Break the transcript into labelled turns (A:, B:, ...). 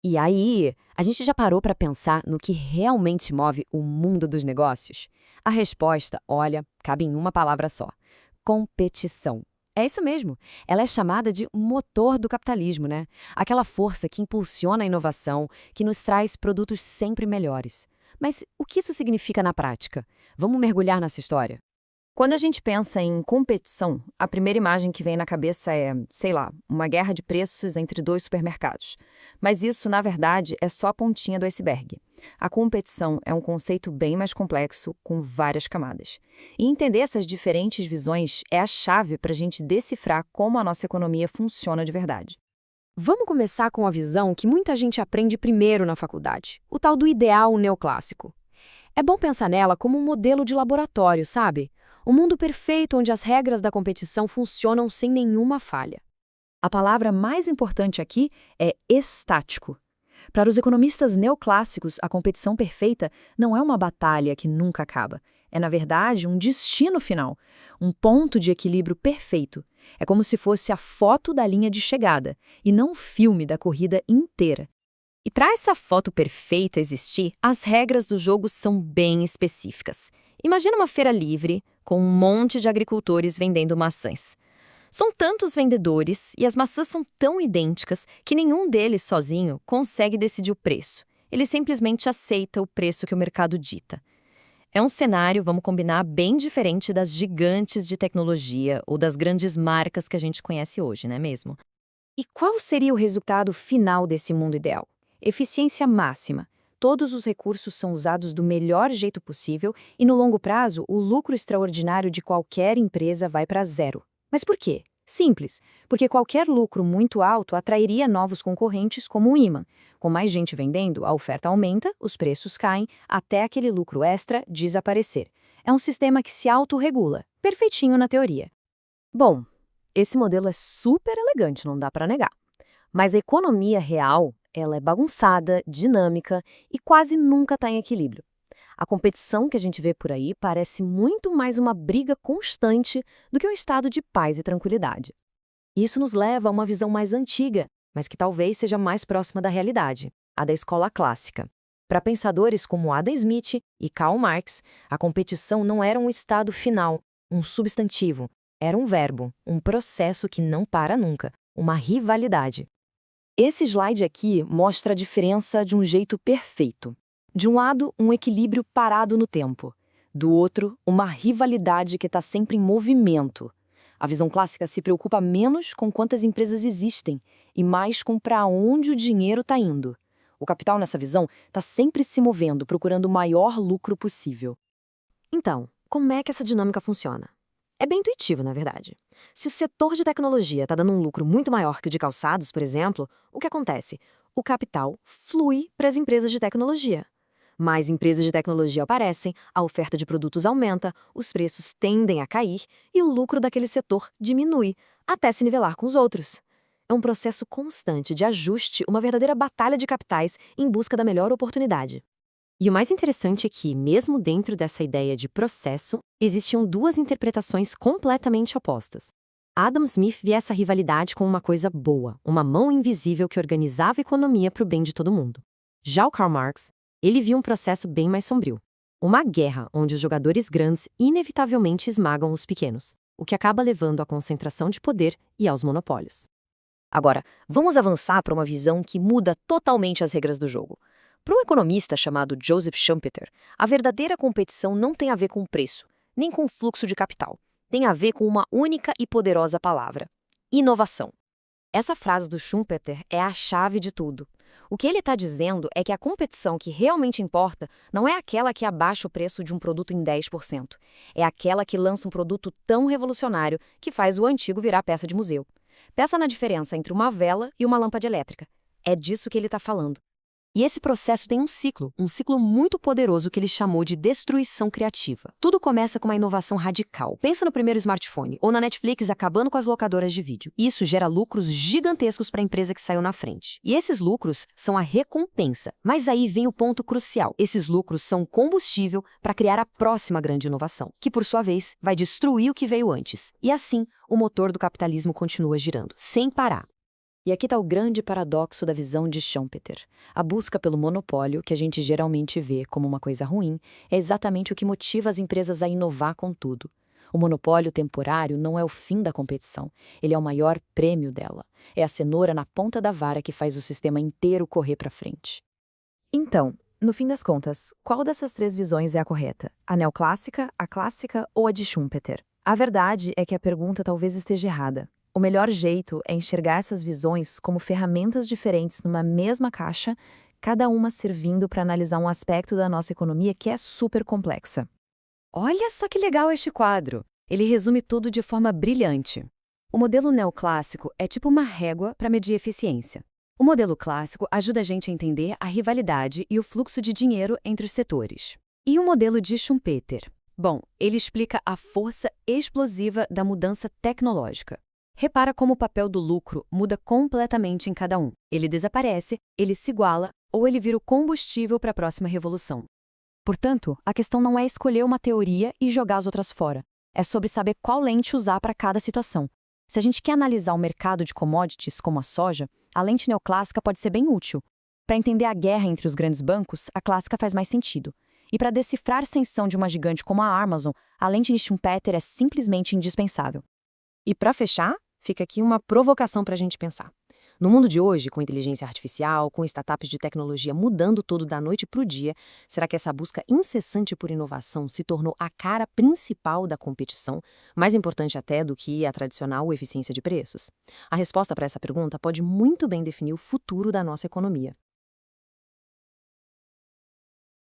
A: E aí, a gente já parou para pensar no que realmente move o mundo dos negócios? A resposta, olha, cabe em uma palavra só: competição. É isso mesmo. Ela é chamada de motor do capitalismo, né? Aquela força que impulsiona a inovação, que nos traz produtos sempre melhores. Mas o que isso significa na prática? Vamos mergulhar nessa história?
B: Quando a gente pensa em competição, a primeira imagem que vem na cabeça é, sei lá, uma guerra de preços entre dois supermercados. Mas isso, na verdade, é só a pontinha do iceberg. A competição é um conceito bem mais complexo, com várias camadas. E entender essas diferentes visões é a chave para a gente decifrar como a nossa economia funciona de verdade.
A: Vamos começar com a visão que muita gente aprende primeiro na faculdade, o tal do ideal neoclássico. É bom pensar nela como um modelo de laboratório, sabe? Um mundo perfeito onde as regras da competição funcionam sem nenhuma falha.
B: A palavra mais importante aqui é estático. Para os economistas neoclássicos, a competição perfeita não é uma batalha que nunca acaba. É, na verdade, um destino final, um ponto de equilíbrio perfeito. É como se fosse a foto da linha de chegada, e não o filme da corrida inteira. E para essa foto perfeita existir, as regras do jogo são bem específicas. Imagina uma feira livre, com um monte de agricultores vendendo maçãs. São tantos vendedores e as maçãs são tão idênticas que nenhum deles sozinho consegue decidir o preço. Ele simplesmente aceita o preço que o mercado dita. É um cenário, vamos combinar, bem diferente das gigantes de tecnologia ou das grandes marcas que a gente conhece hoje, não é mesmo?
A: E qual seria o resultado final desse mundo ideal? Eficiência máxima. Todos os recursos são usados do melhor jeito possível e, no longo prazo, o lucro extraordinário de qualquer empresa vai para zero. Mas por quê? Simples, porque qualquer lucro muito alto atrairia novos concorrentes como um imã. Com mais gente vendendo, a oferta aumenta, os preços caem, até aquele lucro extra desaparecer. É um sistema que se autorregula, perfeitinho na teoria. Bom, esse modelo é super elegante, não dá para negar. Mas a economia real, ela é bagunçada, dinâmica e quase nunca está em equilíbrio. A competição que a gente vê por aí parece muito mais uma briga constante do que um estado de paz e tranquilidade. Isso nos leva a uma visão mais antiga, mas que talvez seja mais próxima da realidade, a da escola clássica. Para pensadores como Adam Smith e Karl Marx, a competição não era um estado final, um substantivo, era um verbo, um processo que não para nunca, uma rivalidade. Esse slide aqui mostra a diferença de um jeito perfeito. De um lado, um equilíbrio parado no tempo. Do outro, uma rivalidade que está sempre em movimento. A visão clássica se preocupa menos com quantas empresas existem e mais com para onde o dinheiro está indo. O capital nessa visão está sempre se movendo, procurando o maior lucro possível. Então, como é que essa dinâmica funciona? É bem intuitivo, na verdade. Se o setor de tecnologia está dando um lucro muito maior que o de calçados, por exemplo, o que acontece? O capital flui para as empresas de tecnologia. Mais empresas de tecnologia aparecem, a oferta de produtos aumenta, os preços tendem a cair e o lucro daquele setor diminui, até se nivelar com os outros. É um processo constante de ajuste, uma verdadeira batalha de capitais em busca da melhor oportunidade. E o mais interessante é que, mesmo dentro dessa ideia de processo, existiam duas interpretações completamente opostas. Adam Smith via essa rivalidade como uma coisa boa, uma mão invisível que organizava a economia para o bem de todo mundo. Já o Karl Marx, ele via um processo bem mais sombrio. Uma guerra onde os jogadores grandes inevitavelmente esmagam os pequenos, o que acaba levando à concentração de poder e aos monopólios. Agora, vamos avançar para uma visão que muda totalmente as regras do jogo. Para um economista chamado Joseph Schumpeter, a verdadeira competição não tem a ver com preço, nem com fluxo de capital. Tem a ver com uma única e poderosa palavra: inovação. Essa frase do Schumpeter é a chave de tudo. O que ele está dizendo é que a competição que realmente importa não é aquela que abaixa o preço de um produto em 10%. É aquela que lança um produto tão revolucionário que faz o antigo virar peça de museu. Pensa na diferença entre uma vela e uma lâmpada elétrica. É disso que ele está falando. E esse processo tem um ciclo muito poderoso que ele chamou de destruição criativa. Tudo começa com uma inovação radical. Pensa no primeiro smartphone, ou na Netflix acabando com as locadoras de vídeo. Isso gera lucros gigantescos para a empresa que saiu na frente. E esses lucros são a recompensa. Mas aí vem o ponto crucial. Esses lucros são combustível para criar a próxima grande inovação, que por sua vez vai destruir o que veio antes. E assim, o motor do capitalismo continua girando, sem parar. E aqui está o grande paradoxo da visão de Schumpeter. A busca pelo monopólio, que a gente geralmente vê como uma coisa ruim, é exatamente o que motiva as empresas a inovar com tudo. O monopólio temporário não é o fim da competição, ele é o maior prêmio dela. É a cenoura na ponta da vara que faz o sistema inteiro correr para frente. Então, no fim das contas, qual dessas três visões é a correta? A neoclássica, a clássica ou a de Schumpeter? A verdade é que a pergunta talvez esteja errada. O melhor jeito é enxergar essas visões como ferramentas diferentes numa mesma caixa, cada uma servindo para analisar um aspecto da nossa economia que é super complexa.
B: Olha só que legal este quadro! Ele resume tudo de forma brilhante. O modelo neoclássico é tipo uma régua para medir eficiência. O modelo clássico ajuda a gente a entender a rivalidade e o fluxo de dinheiro entre os setores. E o modelo de Schumpeter? Bom, ele explica a força explosiva da mudança tecnológica. Repara como o papel do lucro muda completamente em cada um. Ele desaparece, ele se iguala ou ele vira o combustível para a próxima revolução.
A: Portanto, a questão não é escolher uma teoria e jogar as outras fora. É sobre saber qual lente usar para cada situação. Se a gente quer analisar o mercado de commodities como a soja, a lente neoclássica pode ser bem útil. Para entender a guerra entre os grandes bancos, a clássica faz mais sentido. E para decifrar a ascensão de uma gigante como a Amazon, a lente de Schumpeter é simplesmente indispensável.
C: E para fechar, fica aqui uma provocação para a gente pensar. No mundo de hoje, com inteligência artificial, com startups de tecnologia mudando tudo da noite para o dia, será que essa busca incessante por inovação se tornou a cara principal da competição, mais importante até do que a tradicional eficiência de preços? A resposta para essa pergunta pode muito bem definir o futuro da nossa economia.